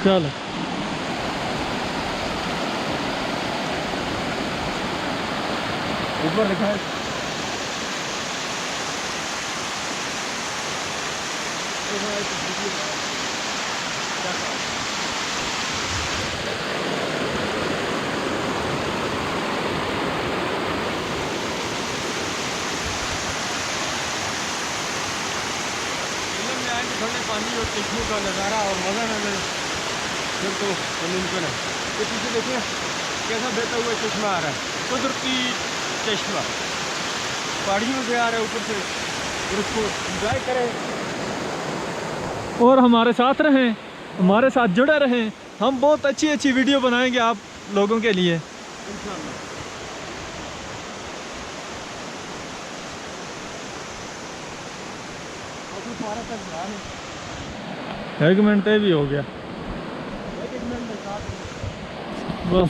चलो ऊपर लिखा है ठंडे पानी और चश्मों का नज़ारा और मज़ा न ले फिर तो मुमकिन है। तो पीछे देखिए कैसा बहता हुआ चश्मा आ रहा है, कुदरती चश्मा पहाड़ियों से आ रहा है ऊपर से, और उसको एंजॉय करें और हमारे साथ रहें, हमारे साथ जुड़े रहें। हम बहुत अच्छी अच्छी वीडियो बनाएंगे आप लोगों के लिए इंशाल्लाह। 1 मिनट भी हो गया।